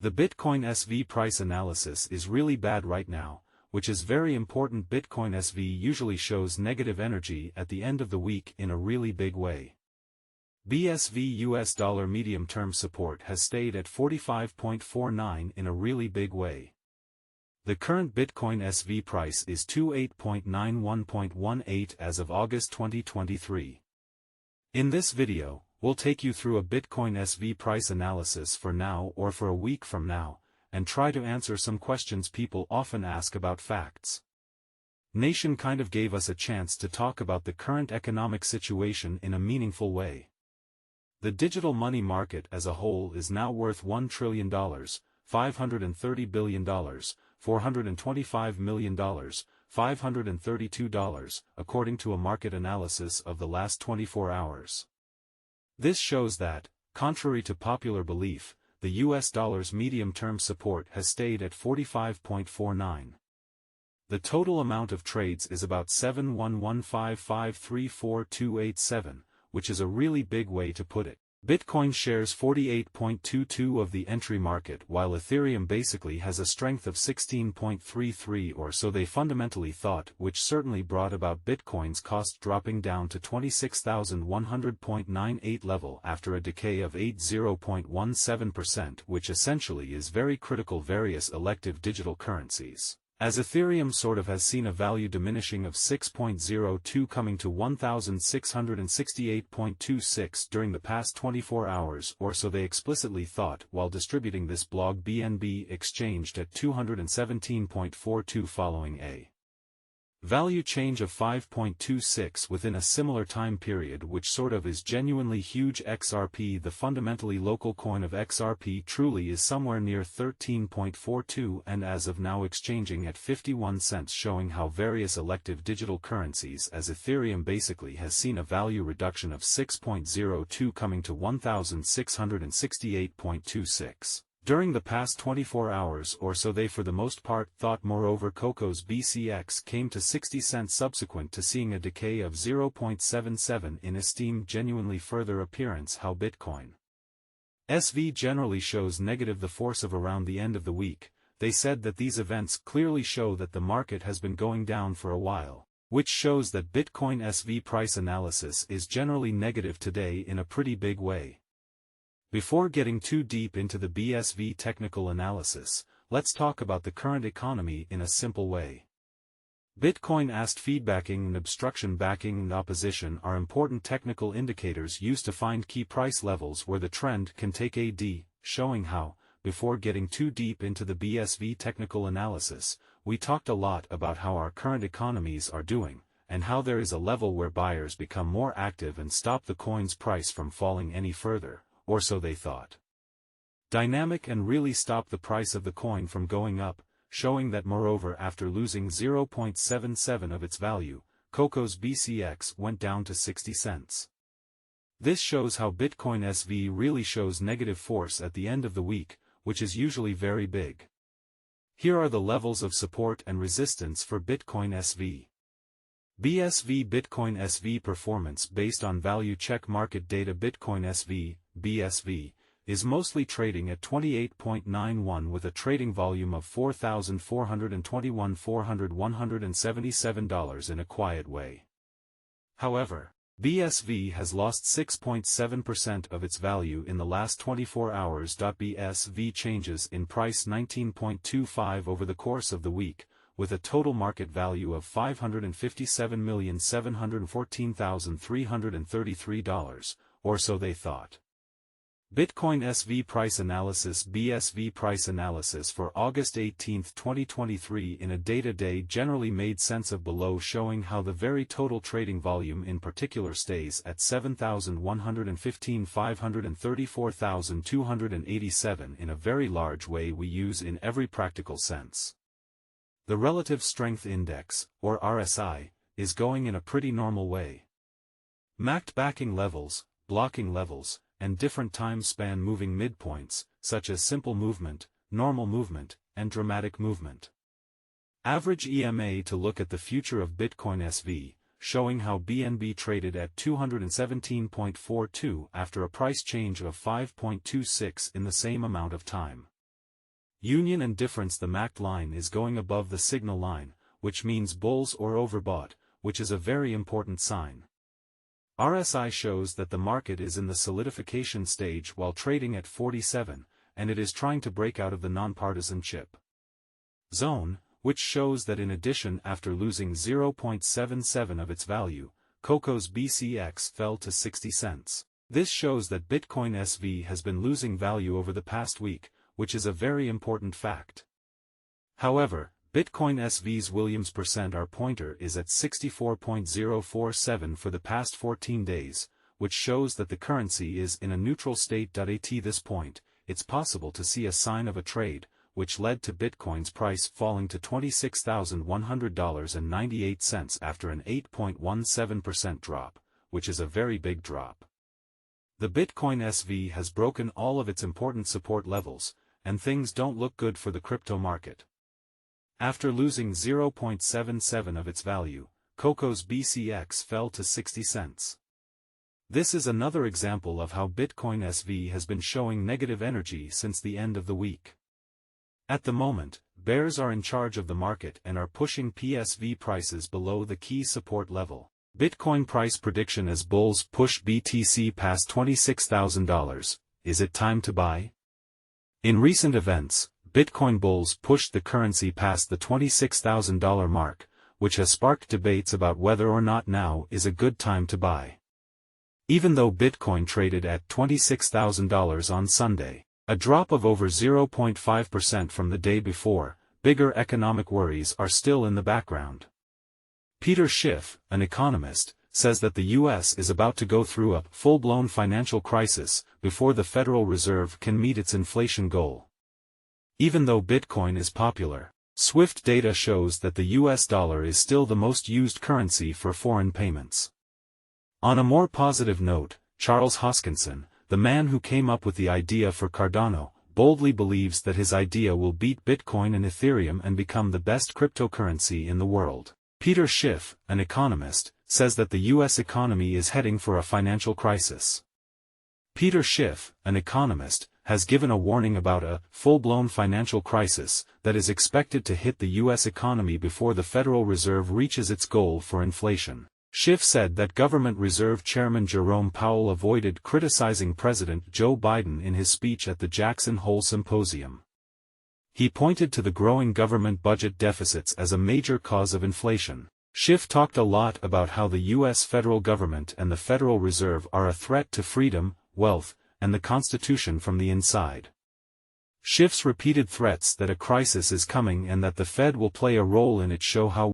The Bitcoin SV price analysis is really bad right now, which is very important. Bitcoin SV usually shows negative energy at the end of the week in a really big way. BSV US dollar medium-term support has stayed at 45.49 in a really big way. The current Bitcoin SV price is 28.91.18 as of August 2023. In this video, we'll take you through a Bitcoin SV price analysis for now or for a week from now, and try to answer some questions people often ask about facts. Nation kind of gave us a chance to talk about the current economic situation in a meaningful way. The digital money market as a whole is now worth $1 trillion, $530 billion, $425 million, $532, according to a market analysis of the last 24 hours. This shows that, contrary to popular belief, the US dollar's medium-term support has stayed at 45.49. The total amount of trades is about 7115534,287, which is a really big way to put it. Bitcoin shares 48.22 of the entry market, while Ethereum basically has a strength of 16.33, or so they fundamentally thought, which certainly brought about Bitcoin's cost dropping down to 26,100.98 level after a decay of 80.17%, which essentially is very critical. Various elective digital currencies, as Ethereum sort of has seen a value diminishing of 6.02 coming to 1,668.26 during the past 24 hours, or so they explicitly thought while distributing this blog. BNB exchanged at 217.42 following a value change of 5.26 within a similar time period, which sort of is genuinely huge. XRP, the fundamentally local coin of XRP, truly is somewhere near 13.42 and as of now exchanging at 51 cents, showing how various elective digital currencies, as Ethereum basically has seen a value reduction of 6.02 coming to 1,668.26. During the past 24 hours or so they for the most part thought. Moreover, Coco's BCX came to 60 cents subsequent to seeing a decay of 0.77 in esteem. Genuinely further appearance how Bitcoin SV generally shows negative the force of around the end of the week. They said that these events clearly show that the market has been going down for a while, which shows that Bitcoin SV price analysis is generally negative today in a pretty big way. Before getting too deep into the BSV technical analysis, let's talk about the current economy in a simple way. Bitcoin AST feedbacking and obstruction backing and opposition are important technical indicators used to find key price levels where the trend can take AD, showing how, before getting too deep into the BSV technical analysis, we talked a lot about how our current economies are doing, and how there is a level where buyers become more active and stop the coin's price from falling any further, or so they thought. Dynamic and really stop the price of the coin from going up, showing that moreover after losing 0.77 of its value, Coco's BCX went down to 60 cents. This shows how Bitcoin SV really shows negative force at the end of the week, which is usually very big. Here are the levels of support and resistance for Bitcoin SV. BSV Bitcoin SV performance based on value check market data. Bitcoin SV, BSV, is mostly trading at 28.91 with a trading volume of $4,421,177 in a quiet way. However, BSV has lost 6.7% of its value in the last 24 hours. BSV changes in price 19.25 over the course of the week, with a total market value of $557,714,333, or so they thought. Bitcoin SV price analysis. BSV price analysis for August 18, 2023 in a day-to-day generally made sense of below, showing how the very total trading volume in particular stays at 7,115 534,287 in a very large way we use in every practical sense. The Relative Strength Index, or RSI, is going in a pretty normal way. MACD backing levels, blocking levels, and different time span moving midpoints, such as simple movement, normal movement, and dramatic movement. Average EMA to look at the future of Bitcoin SV, showing how BNB traded at 217.42 after a price change of 5.26 in the same amount of time. Union and difference. The MACD line is going above the signal line, which means bulls or overbought, which is a very important sign. RSI shows that the market is in the solidification stage while trading at 47, and it is trying to break out of the nonpartisanship zone, which shows that in addition, after losing 0.77 of its value, Coco's BCX fell to 60 cents. This shows that Bitcoin SV has been losing value over the past week, which is a very important fact. However, Bitcoin SV's Williams %R pointer is at 64.047 for the past 14 days, which shows that the currency is in a neutral state. At this point, it's possible to see a sign of a trade, which led to Bitcoin's price falling to $26,100.98 after an 8.17% drop, which is a very big drop. The Bitcoin SV has broken all of its important support levels, and things don't look good for the crypto market. After losing 0.77 of its value, Coco's BCX fell to 60 cents. This is another example of how Bitcoin SV has been showing negative energy since the end of the week. At the moment, bears are in charge of the market and are pushing PSV prices below the key support level. Bitcoin price prediction as bulls push BTC past $26,000. Is it time to buy? In recent events, Bitcoin bulls pushed the currency past the $26,000 mark, which has sparked debates about whether or not now is a good time to buy. Even though Bitcoin traded at $26,000 on Sunday, a drop of over 0.5% from the day before, bigger economic worries are still in the background. Peter Schiff, an economist, says that the U.S. is about to go through a full-blown financial crisis before the Federal Reserve can meet its inflation goal. Even though Bitcoin is popular, Swift data shows that the US dollar is still the most used currency for foreign payments. On a more positive note, Charles Hoskinson, the man who came up with the idea for Cardano, boldly believes that his idea will beat Bitcoin and Ethereum and become the best cryptocurrency in the world. Peter Schiff, an economist, says that the US economy is heading for a financial crisis. Peter Schiff, an economist, has given a warning about a full-blown financial crisis that is expected to hit the U.S. economy before the Federal Reserve reaches its goal for inflation. Schiff said that Government Reserve Chairman Jerome Powell avoided criticizing President Joe Biden in his speech at the Jackson Hole Symposium. He pointed to the growing government budget deficits as a major cause of inflation. Schiff talked a lot about how the U.S. federal government and the Federal Reserve are a threat to freedom, wealth, and the Constitution from the inside. Schiff's repeated threats that a crisis is coming and that the Fed will play a role in it show how